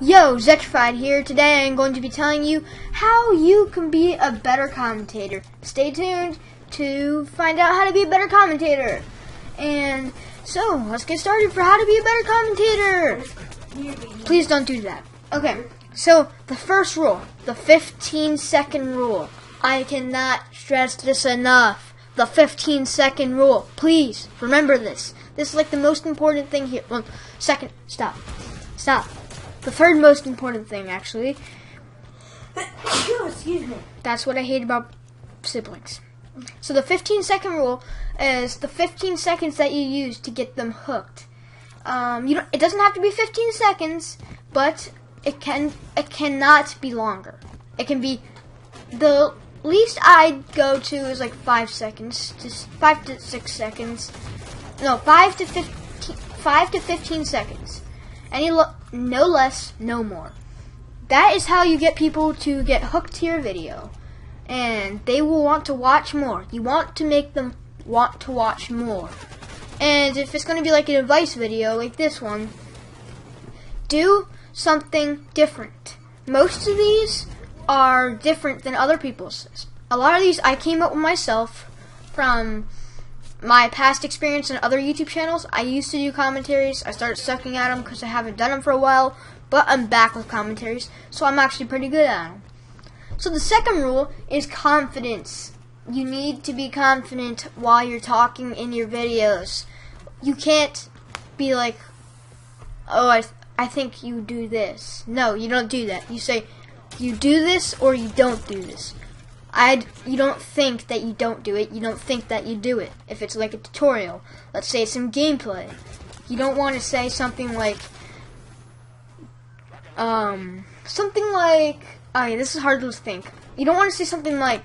Yo, Zetrified here. Today I'm going to be telling you how you can be a better commentator. Stay tuned to find out how to be a better commentator. And so, let's get started for how to be a better commentator. Please don't do that. Okay, so the first rule, the 15-second rule. I cannot stress this enough. The 15-second rule. Please, remember this. This is like the most important thing here. Well, second, stop. The third most important thing, actually. Excuse me. That's what I hate about siblings. So the 15-second rule is the 15 seconds that you use to get them hooked. It doesn't have to be 15 seconds, but it cannot be longer. It can be the least I'd go to is like 5 seconds, just 5 to 6 seconds. No, 5 to 15 seconds. No less, no more. That is how you get people to get hooked to your video. And they will want to watch more. You want to make them want to watch more. And if it's going to be like an advice video, like this one, do something different. Most of these are different than other people's. A lot of these I came up with myself from my past experience in other YouTube channels. I used to do commentaries. I started sucking at them because I haven't done them for a while, but I'm back with commentaries, so I'm actually pretty good at them. So the second rule is confidence. You need to be confident while you're talking in your videos. You can't be like, oh, I think you do this. No, you don't do that. You say, you do this or you don't do this. You don't think that you don't do it. You don't think that you do it. If it's like a tutorial, let's say it's some gameplay. You don't want to say something like, okay, this is hard to think. You don't want to say something like,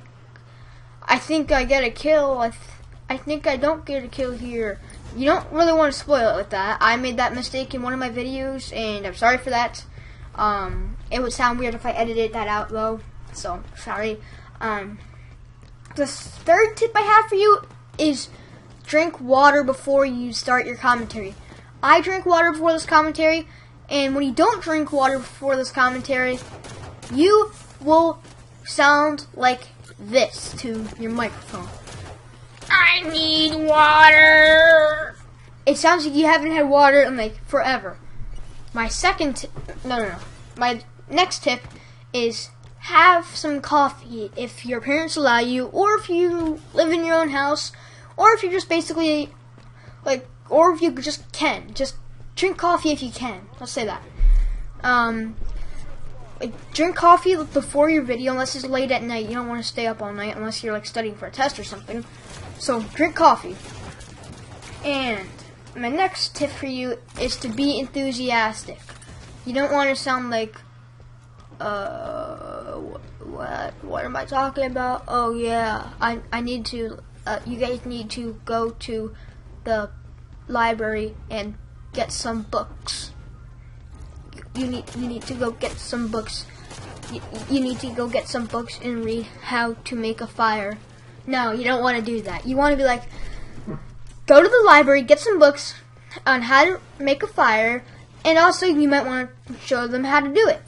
I think I get a kill. I think I don't get a kill here. You don't really want to spoil it with that. I made that mistake in one of my videos, and I'm sorry for that. It would sound weird if I edited that out, though. So sorry. The third tip I have for you is drink water before you start your commentary. I drink water before this commentary, and when you don't drink water before this commentary, you will sound like this to your microphone. I need water. It sounds like you haven't had water in like forever. My next tip is have some coffee if your parents allow you, or if you live in your own house, or if you just basically or if you just can. Just drink coffee if you can. Let's say that. Drink coffee before your video unless it's late at night. You don't want to stay up all night unless you're like studying for a test or something. So drink coffee. And my next tip for you is to be enthusiastic. You don't want to sound like, what am I talking about? Oh yeah, I need to, you guys need to go to the library and get some books. You need to go get some books. You need to go get some books and read how to make a fire. No, you don't want to do that. You want to be like, go to the library, get some books on how to make a fire, and also you might want to show them how to do it.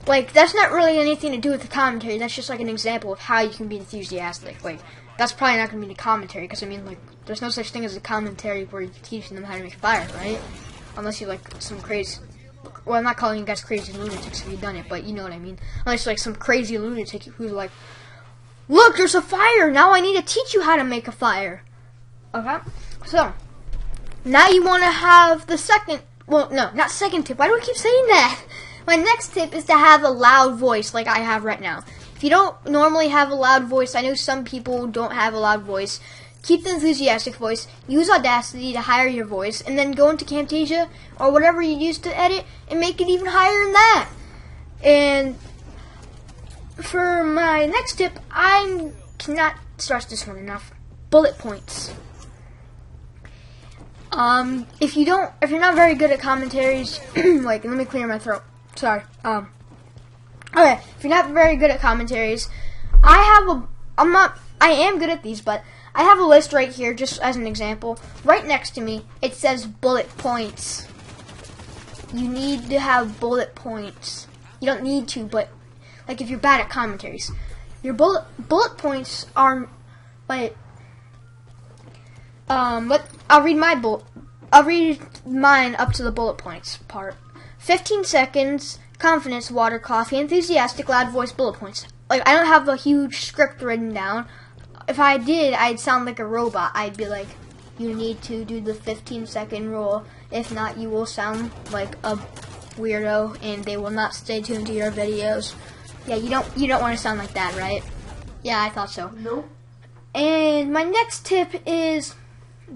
Like, that's not really anything to do with the commentary. That's just like an example of how you can be enthusiastic. Like, that's probably not going to be the commentary, because I mean, like, there's no such thing as a commentary where you're teaching them how to make fire, right? Unless you're like some crazy, well, I'm not calling you guys crazy lunatics if you've done it, but you know what I mean. Unless you're like some crazy lunatic who's like, look, there's a fire, now I need to teach you how to make a fire. Okay? So, now you want to have the second, well, no, not second tip. Why do I keep saying that? My next tip is to have a loud voice like I have right now. If you don't normally have a loud voice, I know some people don't have a loud voice. Keep the enthusiastic voice. Use Audacity to higher your voice, and then go into Camtasia or whatever you use to edit and make it even higher than that. And for my next tip, I cannot stress this one enough. Bullet points. If you're not very good at commentaries, like, let me clear my throat. Sorry. Okay, if you're not very good at commentaries, I am good at these, but I have a list right here, just as an example. Right next to me, it says bullet points. you need to have bullet points. You don't need to, but like if you're bad at commentaries, your bullet points are like I'll read mine up to the bullet points part. 15 seconds, confidence, water, coffee, enthusiastic, loud voice, bullet points. Like, I don't have a huge script written down. If I did, I'd sound like a robot. I'd be like, you need to do the 15-second rule. If not, you will sound like a weirdo, and they will not stay tuned to your videos. Yeah, you don't want to sound like that, right? Yeah, I thought so. Nope. And my next tip is,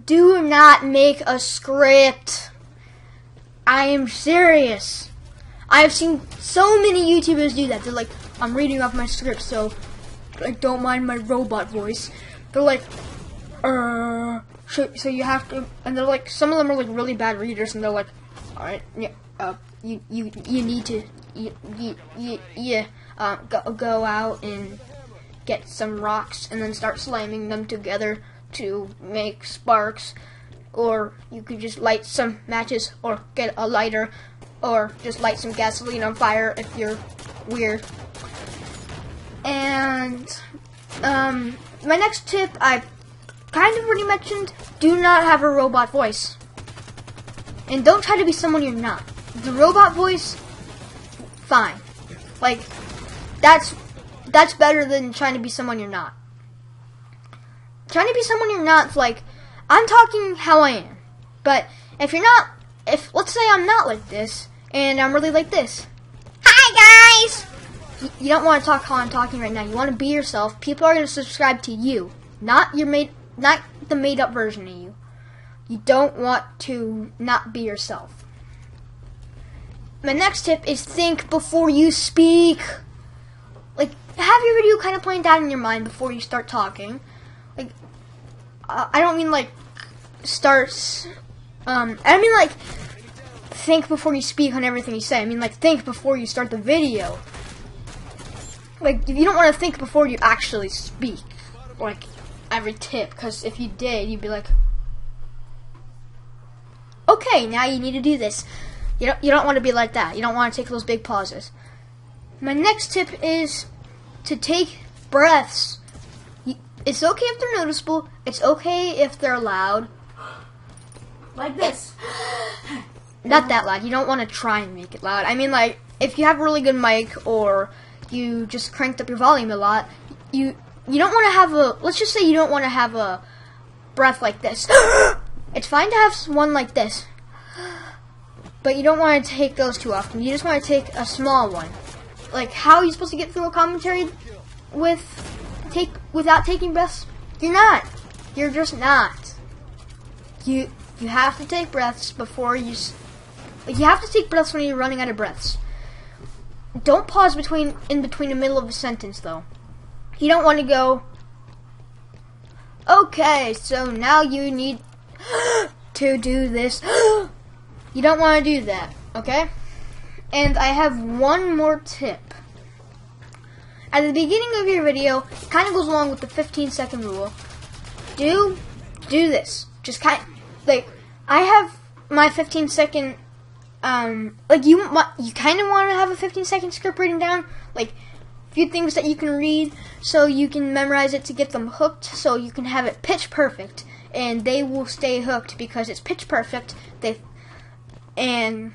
do not make a script. I am serious. I have seen so many YouTubers do that. They're like, I'm reading off my script, so like, don't mind my robot voice. They're like, so you have to, and they're like, some of them are like really bad readers, and they're like, all right, yeah, you need to, go out and get some rocks, and then start slamming them together to make sparks. Or you could just light some matches, or get a lighter, or just light some gasoline on fire if you're weird. And my next tip, I kind of already mentioned, do not have a robot voice. And don't try to be someone you're not. The robot voice, fine. Like, that's better than trying to be someone you're not. Trying to be someone you're not, like, I'm talking how I am. But if you're not, let's say I'm not like this, and I'm really like this. Hi, guys! You don't want to talk how I'm talking right now. You want to be yourself. People are going to subscribe to you, not the made-up version of you. You don't want to not be yourself. My next tip is think before you speak. Like, have your video kind of planned out in your mind before you start talking. Like, I don't mean like I mean like think before you speak on everything you say. I mean like think before you start the video. Like, you don't want to think before you actually speak, like every tip, because if you did, you'd be like, okay, now you need to do this. You don't want to be like that. You don't want to take those big pauses. My next tip is to take breaths. It's okay if they're noticeable. It's okay if they're loud. Like this. Not that loud. You don't want to try and make it loud. I mean, like, if you have a really good mic or you just cranked up your volume a lot, you don't want to have let's just say you don't want to have a breath like this. It's fine to have one like this, but you don't want to take those too often. You just want to take a small one. Like, how are you supposed to get through a commentary without taking breaths? You're not. You're just not. You have to take breaths before you have to take breaths when you're running out of breaths. Don't pause in between the middle of a sentence, though. You don't want to go, okay, so now you need to do this. You don't want to do that, okay? And I have one more tip. At the beginning of your video, it kind of goes along with the 15-second rule. Do this. Just like, I have my 15-second, like, you kind of want to have a 15-second script written down, like, a few things that you can read so you can memorize it to get them hooked, so you can have it pitch perfect, and they will stay hooked because it's pitch perfect. And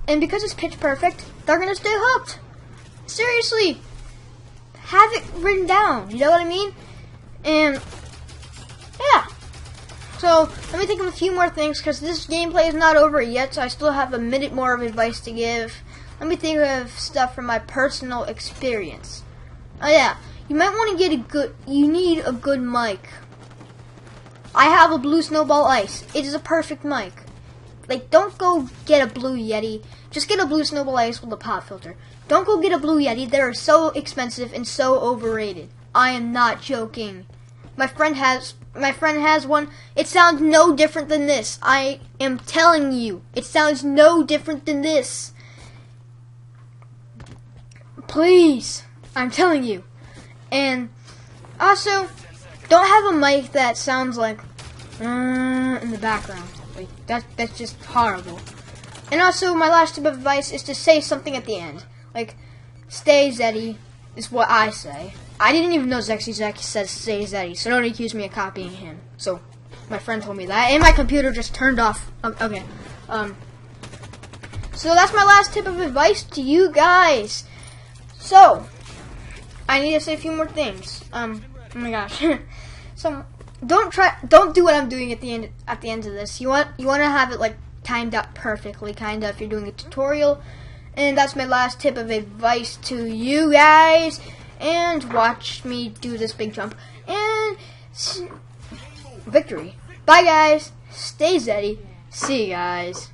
because it's pitch perfect, they're going to stay hooked. Seriously. Have it written down. You know what I mean? And, yeah. So, let me think of a few more things, because this gameplay is not over yet, so I still have a minute more of advice to give. Let me think of stuff from my personal experience. Oh, yeah. You might want to get you need a good mic. I have a Blue Snowball Ice. It is a perfect mic. Like, don't go get a Blue Yeti. Just get a Blue Snowball Ice with a pop filter. Don't go get a Blue Yeti. They are so expensive and so overrated. I am not joking. My friend has one. It sounds no different than this. I am telling you. It sounds no different than this. Please. I'm telling you. And also, don't have a mic that sounds like in the background. Like, that's just horrible. And also, my last tip of advice is to say something at the end. Like, stay Zeddy is what I say. I didn't even know Zexy Zek says stay Zeddy, so don't accuse me of copying him. So, my friend told me that, and my computer just turned off. Okay. So that's my last tip of advice to you guys. So, I need to say a few more things. Oh my gosh. So, don't do what I'm doing at the end of this. You want to have it like timed out perfectly, kinda, if you're doing a tutorial. And that's my last tip of advice to you guys. And watch me do this big jump. And victory. Bye guys. Stay Zeddy. See you guys.